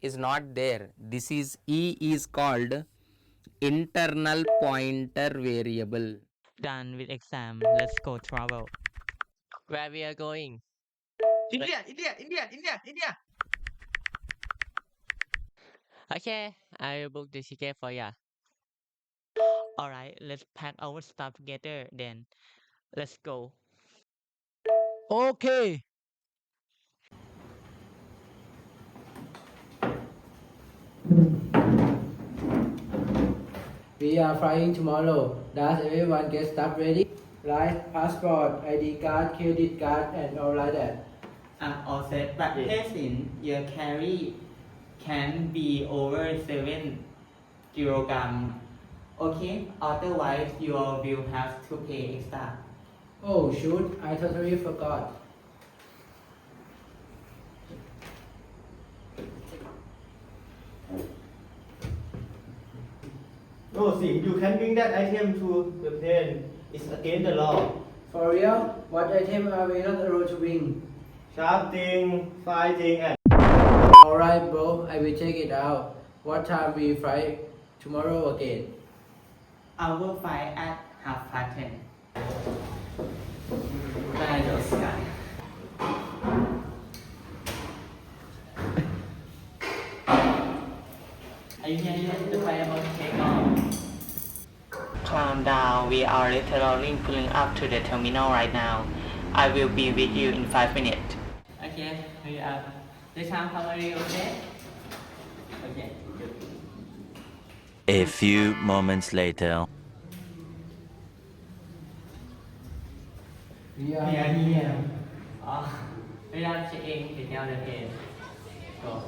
is not there. This is E is called internal pointer variable. Done with exam. Let's go travel. Where we are going? India. Okay, I will book the ticket for ya. Alright, let's pack our stuff together then. Let's go. Okay. We are flying tomorrow. Does everyone get stuff ready? Like passport, ID card, credit card, and all like that. I'm all set, but Paysin, your carry can be over 7 kilogram. Okay, otherwise you will have to pay extra. Oh shoot, I totally forgot. No, see, you can bring that item to the plane. It's against the law. For real? What item are we not allowed to bring? Sharp fighting, and Alright bro, I will check it out. What time we fly tomorrow again? Our flight at 10:30. By the sky. Are you here yet? The flight about to take off. Calm down. We are literally pulling up to the terminal right now. I will be with you in 5 minutes. Okay, we are. This time, how are you okay? Okay. A few moments later. We are Here. Oh, we are checking the plane. Go.